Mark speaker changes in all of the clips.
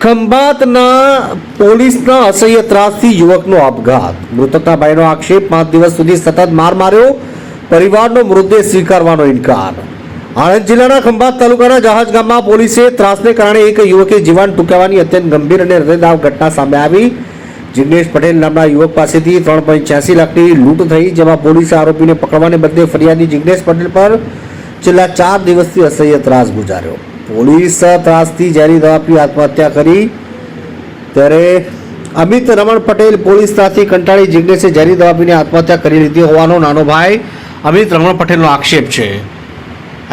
Speaker 1: ખંભાતના પોલીસના અસહ્ય ત્રાસથી યુવકનો આપઘાત. મૃતકના ભાઈનો આક્ષેપ, 5 દિવસ સુધી સતત માર માર્યો, પરિવારનો મૃતદેહ સ્વીકારવાનો ઇનકાર. આણંદ જિલ્લાના ખંભાત તાલુકાના જહાજ ગામમાં પોલીસે ત્રાસને કારણે એક યુવકે જીવન ટૂંકાવવાની અત્યંત ગંભીર અને હૃદયદાવ ઘટના સામે આવી. જિગ્નેશ પટેલ નામના યુવક પાસેથી 3.86 લાખની લૂંટ થઈ, જેમાં પોલીસે આરોપીને પકડવાને બદલે ફરિયાદી જિગ્નેશ પટેલ પર છેલ્લા 4 દિવસથી અસહ્ય ત્રાસ ગુજાર્યો. પોલીસ ત્રાસથી ઝેરી દવા પી આત્મહત્યા કરી, ત્યારે અમિત રમણ પટેલ પોલીસ ત્રાસથી કંટાળી જિગ્નેશે ઝેરી દવા પીને આત્મહત્યા કરી લીધી હોવાનો નાનો ભાઈ અમિત રમણ પટેલનો આક્ષેપ છે.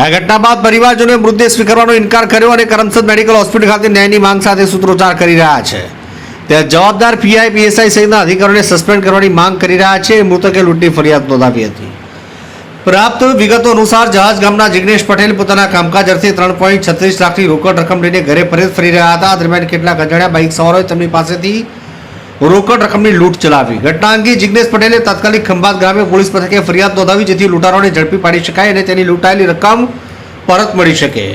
Speaker 1: આ ઘટના બાદ પરિવારજનોએ મૃતદેહ સ્વીકારવાનો ઇનકાર કર્યો અને કરમસદ મેડિકલ હોસ્પિટલ ખાતે ન્યાયની માંગ સાથે સૂત્રોચ્ચાર કરી રહ્યા છે. ત્યાં જવાબદાર પીઆઈ, પીએસઆઈ સહિતના અધિકારીઓને સસ્પેન્ડ કરવાની માંગ કરી રહ્યા છે. મૃતકે લૂંટની ફરિયાદ નોંધાવી હતી. પ્રાપ્ત વિગતો અનુસાર જહાજ ગામના જિગ્નેશ પટેલ પોતાના કામકાજ અર્થે 3.36 લાખની રોકડ રકમ લઈને ઘરે પરત ફરી રહ્યા હતા. દરમિયાન કેટલાક અજાણ્યા બાઇક સવારોએ તેમની પાસેથી રોકડ રકમની લૂંટ ચલાવી. ઘટના અંગે જિગ્નેશ પટેલે તાત્કાલિક ખંભાત ગ્રામ્ય પોલીસ મથકે ફરિયાદ નોંધાવી, જેથી લૂંટારોને ઝડપી પાડી શકાય અને તેની લૂંટાયેલી રકમ પરત મળી શકે.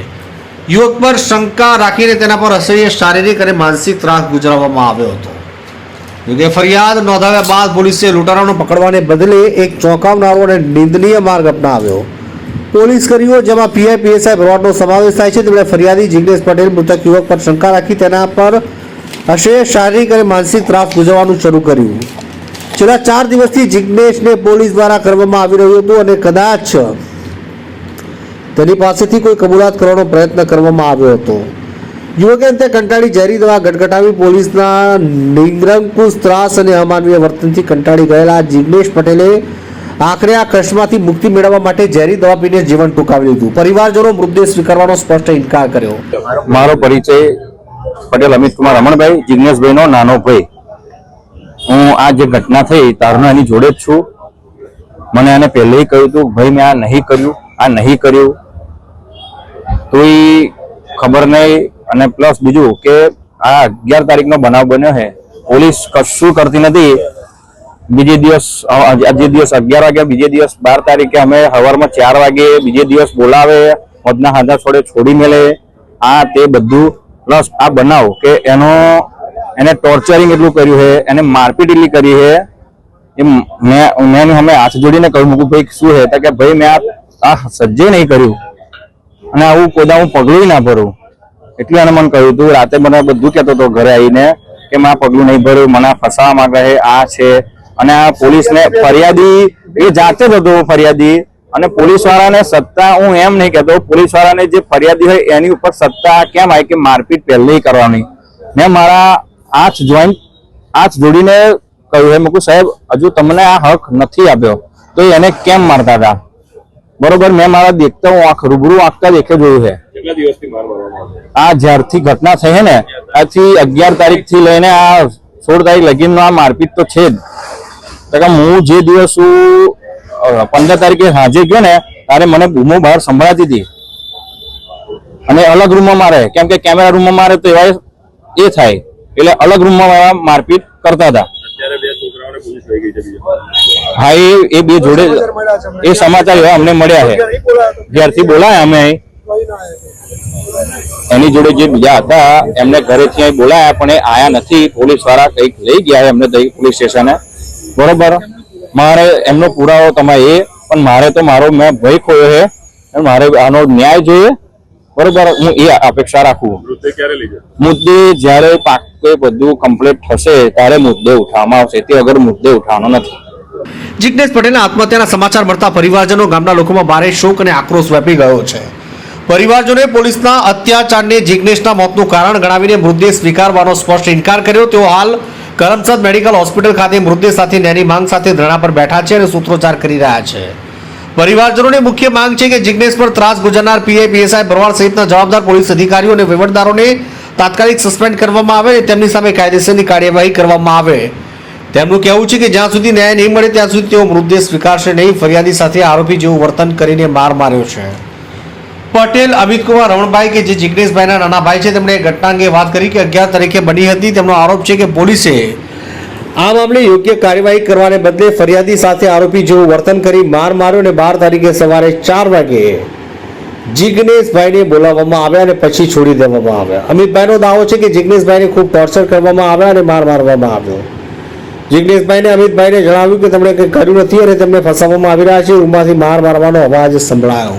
Speaker 1: યુવક પર શંકા રાખીને તેના પર અસહ્ય શારીરિક અને માનસિક ત્રાસ ગુજારવામાં આવ્યો હતો. જોકે ફરિયાદ નોંધાવ્યા બાદ પોલીસે લૂંટારાઓને પકડવાને બદલે એક ચોંકાવનારો અને નિંદનીય માર્ગ અપનાવ્યો. પોલીસ કર્મીઓ, જેમાં પીઆઈ, પીએસઆઈ ભરવાડનો સમાવેશ થાય છે, તેમણે ફરિયાદી જિગ્નેશ પટેલ મૃતક યુવક પર શંકા રાખી તેના પર અસહ્ય શારીરિક અને માનસિક ત્રાસ ગુજારવાનું શરૂ કર્યું. છેલ્લા 4 દિવસથી જિગ્નેશને પોલીસ દ્વારા કરવામાં આવી રહ્યું હતું અને કદાચ તેની પાસેથી કોઈ કબૂલાત કરવાનો પ્રયત્ન કરવામાં આવ્યો હતો. યુવકે અંતે કંટાળી ઝેરી દવા ગટગટાવી પોલીસના નિરંકુશ ત્રાસ અને અમાનવીય વર્તનથી કંટાળી ગયેલા જિગ્નેશ પટેલે આખરે આ કષ્ટમાંથી મુક્તિ મેળવવા માટે ઝેરી દવા પીને જીવન ટૂંકાવી લીધું. પરિવારજનો મૃતદેહ સ્વીકારવાનો સ્પષ્ટ ઇનકાર કર્યો.
Speaker 2: મારો પરિચય પટેલ અમિત કુમાર રમણભાઈ, જિગ્નેશભાઈનો નાનો ભાઈ. હું આ જે ઘટના થઈ તારના એની જોડે જ છું. મને એને પહેલે કહ્યું હતું, ભાઈ મેં આ નહીં કર્યું, આ નહીં કર્યું, તોય ખબર નહીં. અને પ્લસ બીજું કે આ 11 તારીખનો બનાવ બન્યો છે, પોલીસ કશું કરતી નથી. બીજે દિવસ આજે દિવસ 11 વાગ્યા, બીજે દિવસ 12 તારીખે અમે સવારમાં 4 વાગે બીજે દિવસ બોલાવે, મધના હાથા છોડે છોડી મેલે, આ તે બધું. પ્લસ આ બનાવ કે એને ટોર્ચરિંગ એટલું કર્યું છે, એને મારપીટ એટલી કરી છે. મેં અમે હાથ જોડીને કહ્યું, મૂકું ભાઈ શું છે? તો કે ભાઈ મેં આ સજ્જે નહીં કર્યું અને આવું કોદા હું પગલું ના ભરું. એટલે એને મને કહ્યું હતું. રાતે મને બધું કહેતો હતો ઘરે આવીને કે મેં આ પગલું નહીં ભર્યું, મને ફસાવા માંગે છે, આ છે. અને આ પોલીસને ફરિયાદી એ જાતે જ હતો ફરિયાદી. અને પોલીસ વાળાને સત્તા, હું એમ નહીં કહેતો, પોલીસ વાળાને જે ફરિયાદી હોય એની ઉપર સત્તા કેમ આવી કે મારપીટ પહેલે કરવાની. મેં મારા હાથ જોડીને કહ્યું છે, મૂકું સાહેબ હજુ તમને આ હક નથી આપ્યો તો એને કેમ મારતા હતા? બરોબર, મેં મારા દેખતા હું રૂબરૂ આંખતા દેખે જોયું છે. આ જ્યારથી ઘટના થઈ છે ને, આથી 11 તારીખ થી લઈને આ 16 તારીખ લગીનો આ મારપીટ તો છે જ. હું જે દિવસ 15 તારીખે સાંજે ગયો ને, ત્યારે મને બૂમો બહાર સંભળાતી હતી. અને અલગ રૂમમાં મારે, કેમ કે કેમેરા રૂમમાં મારે તો એવા એ થાય, એટલે અલગ રૂમમાં મારપીટ કરતા હતા. હા, એ બે જોડે એ સમાચાર અમને મળ્યા છે. જ્યારથી બોલાયા અમે એની જોડે જે બીજા હતા એમને ઘરેથી અહીં બોલાયા, પણ એ આયા નથી. પોલીસ વાળા કંઈક લઈ ગયા એમને પોલીસ સ્ટેશને. બરોબર, મારે એમનો પુરાવો તમે એ, પણ મારે તો મેં ભય ખોયો છે, મારે આનો ન્યાય જોઈએ. બરોબર, હું એ અપેક્ષા રાખું. મુદ્દે જયારે પાકે બધું કમ્પ્લીટ થશે ત્યારે મુદ્દે ઉઠાવવામાં આવશે, તે અગર મુદ્દે ઉઠાવવાનો નથી.
Speaker 1: જિગ્નેશ પટેલના આત્મહત્યાના સમાચાર મળતા પરિવારજનો, ગામના લોકોમાં ભારે શોક અને આક્રોશ વ્યાપી ગયો છે. પરિવારજનોએ પોલીસના અત્યાચારને જિગ્નેશના મોતનું કારણ ગણાવીને મૃતદેહ સ્વીકારવાનો સ્પષ્ટ ઇનકાર કર્યો. તેઓ હાલ કરમસદ મેડિકલ હોસ્પિટલ ખાતે મૃતદેહ સાથે ન્યાયની માંગ સાથે ધરણા પર બેઠા છે અને સૂત્રોચ્ચાર કરી રહ્યા છે. પરિવારજનોની મુખ્ય માંગ છે કે જિગ્નેશ પર ત્રાસ ગુજારનાર પીઆઈ, પીએસઆઈ ભરવાડ સહિતના જવાબદાર પોલીસ અધિકારીઓ અને વહીવટદારોને તાત્કાલિક સસ્પેન્ડ કરવામાં આવે અને તેમની સામે કાયદેસરની કાર્યવાહી કરવામાં આવે. તેમનું કહેવું છે કે જ્યાં સુધી ન્યાય નહીં મળે ત્યાં સુધી તેઓ મૃતદેહ સ્વીકારશે નહીં. ફરિયાદી સાથે આરોપી જેવું વર્તન કરીને માર માર્યો છે. પટેલ અમિત કુમાર રમણભાઈ, કે જે જિગ્નેશભાઈના નાના ભાઈ છે, તેમણે ઘટના અંગે વાત કરી કે 11 તારીખે બની હતી. તેમનો આરોપ છે કે પોલીસે આ મામલે યોગ્ય કાર્યવાહી કરવાને બદલે ફરિયાદી સાથે આરોપી જેવું વર્તન કરી માર માર્યો અને 12 તારીખે સવારે 4 વાગે જિગ્નેશભાઈને બોલાવવામાં આવ્યા અને પછી છોડી દેવામાં આવ્યા. અમિતભાઈનો દાવો છે કે જિગ્નેશભાઈને ખૂબ ટોર્ચર કરવામાં આવ્યા અને માર મારવામાં આવ્યો. જિગ્નેશભાઈને અમિતભાઈને જણાવ્યું કે તેમણે કંઈ કર્યું નથી અને તેમને ફસાવવામાં આવી રહ્યા છે. રૂમમાંથી માર મારવાનો અવાજ સંભળાયો.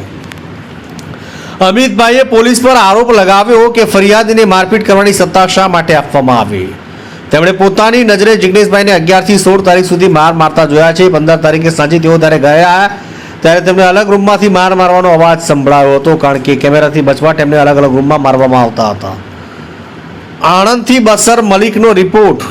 Speaker 1: અમિતભાઈએ પોલીસ પર આરોપ લગાવ્યો કે ફરિયાદીને મારપીટ કરવાની સત્તા શા માટે આપવામાં આવી. તેમણે પોતાની નજરે જિગ્નેશભાઈને 11 થી 16 તારીખ સુધી માર મારતા જોયા છે. 15 તારીખે સાંજે તેઓ ત્યારે ગયા ત્યારે તેમને અલગ રૂમમાંથી માર મારવાનો અવાજ સંભળાયો હતો, કારણ કે કેમેરાથી બચવા તેમને અલગ અલગ રૂમમાં મારવામાં આવતા હતા. આણંદથી બસર મલિકનો રિપોર્ટ.